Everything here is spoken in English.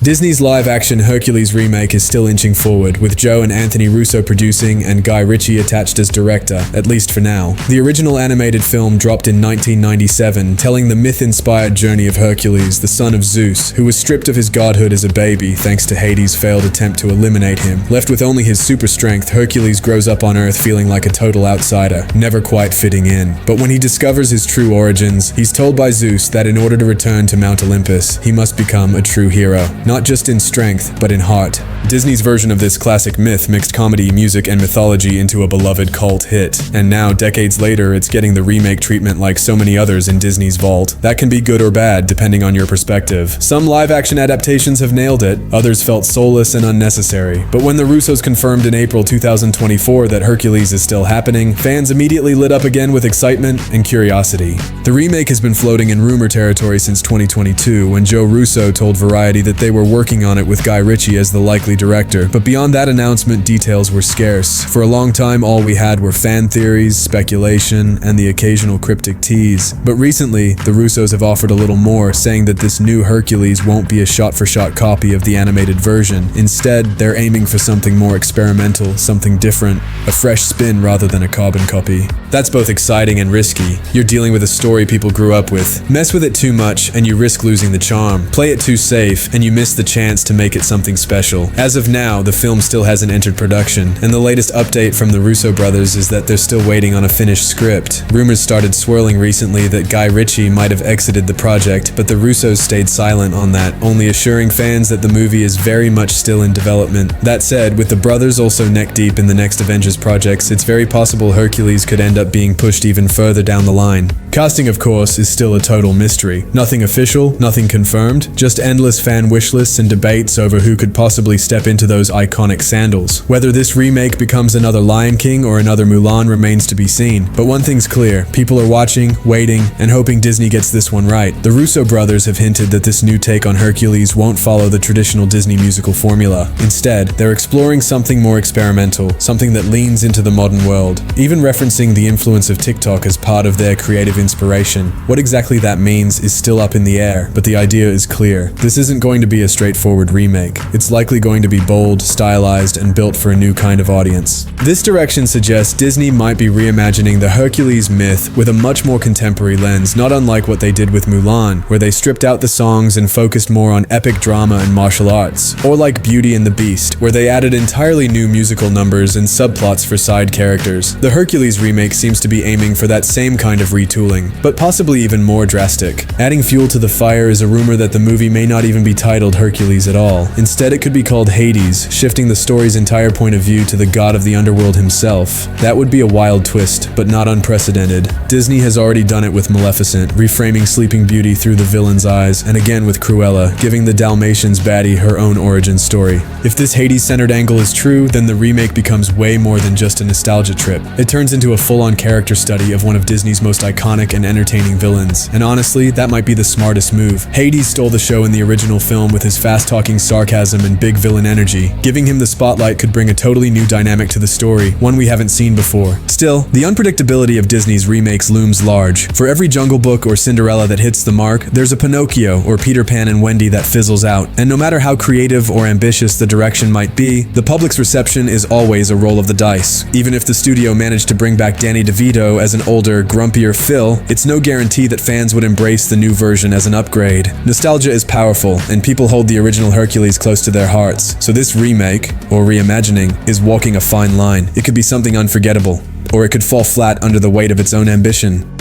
Disney's live-action Hercules remake is still inching forward, with Joe and Anthony Russo producing and Guy Ritchie attached as director, at least for now. The original animated film dropped in 1997, telling the myth-inspired journey of Hercules, the son of Zeus, who was stripped of his godhood as a baby thanks to Hades' failed attempt to eliminate him. Left with only his super strength, Hercules grows up on Earth feeling like a total outsider, never quite fitting in. But when he discovers his true origins, he's told by Zeus that in order to return to Mount Olympus, he must become a true hero. Not just in strength, but in heart. Disney's version of this classic myth mixed comedy, music, and mythology into a beloved cult hit. And now, decades later, it's getting the remake treatment like so many others in Disney's vault. That can be good or bad, depending on your perspective. Some live-action adaptations have nailed it, others felt soulless and unnecessary. But when the Russos confirmed in April 2024 that Hercules is still happening, fans immediately lit up again with excitement and curiosity. The remake has been floating in rumor territory since 2022, when Joe Russo told Variety that they were working on it with Guy Ritchie as the likely director, but beyond that announcement, details were scarce. For a long time, all we had were fan theories, speculation, and the occasional cryptic tease. But recently, the Russos have offered a little more, saying that this new Hercules won't be a shot-for-shot copy of the animated version. Instead, they're aiming for something more experimental, something different, a fresh spin rather than a carbon copy. That's both exciting and risky. You're dealing with a story people grew up with. Mess with it too much, and you risk losing the charm. Play it too safe, and you miss the chance to make it something special. As of now, the film still hasn't entered production, and the latest update from the Russo brothers is that they're still waiting on a finished script. Rumors started swirling recently that Guy Ritchie might have exited the project, but the Russos stayed silent on that, only assuring fans that the movie is very much still in development. That said, with the brothers also neck-deep in the next Avengers projects, it's very possible Hercules could end up being pushed even further down the line. Casting, of course, is still a total mystery. Nothing official, nothing confirmed, just endless fan wish lists and debates over who could possibly step into those iconic sandals. Whether this remake becomes another Lion King or another Mulan remains to be seen. But one thing's clear, people are watching, waiting, and hoping Disney gets this one right. The Russo brothers have hinted that this new take on Hercules won't follow the traditional Disney musical formula. Instead, they're exploring something more experimental, something that leans into the modern world, even referencing the influence of TikTok as part of their creative inspiration. What exactly that means is still up in the air, but the idea is clear. This isn't going to be a straightforward remake. It's likely going to be bold, stylized, and built for a new kind of audience. This direction suggests Disney might be reimagining the Hercules myth with a much more contemporary lens, not unlike what they did with Mulan, where they stripped out the songs and focused more on epic drama and martial arts. Or like Beauty and the Beast, where they added entirely new musical numbers and subplots for side characters. The Hercules remake seems to be aiming for that same kind of retooling, but possibly even more drastic. Adding fuel to the fire is a rumor that the movie may not even be titled Hercules at all. Instead, it could be called Hades, shifting the story's entire point of view to the god of the underworld himself. That would be a wild twist, but not unprecedented. Disney has already done it with Maleficent, reframing Sleeping Beauty through the villain's eyes, and again with Cruella, giving the Dalmatians baddie her own origin story. If this Hades-centered angle is true, then the remake becomes way more than just a nostalgia trip. It turns into a full-on character study of one of Disney's most iconic and entertaining villains. And honestly, that might be the smartest move. Hades stole the show in the original film with his fast-talking sarcasm and big villain energy. Giving him the spotlight could bring a totally new dynamic to the story, one we haven't seen before. Still, the unpredictability of Disney's remakes looms large. For every Jungle Book or Cinderella that hits the mark, there's a Pinocchio or Peter Pan and Wendy that fizzles out. And no matter how creative or ambitious the direction might be, the public's reception is always a roll of the dice. Even if the studio managed to bring back Danny DeVito as an older, grumpier Phil, it's no guarantee that fans would embrace the new version as an upgrade. Nostalgia is powerful, and people hold the original Hercules close to their hearts. So this remake, or reimagining, is walking a fine line. It could be something unforgettable, or it could fall flat under the weight of its own ambition.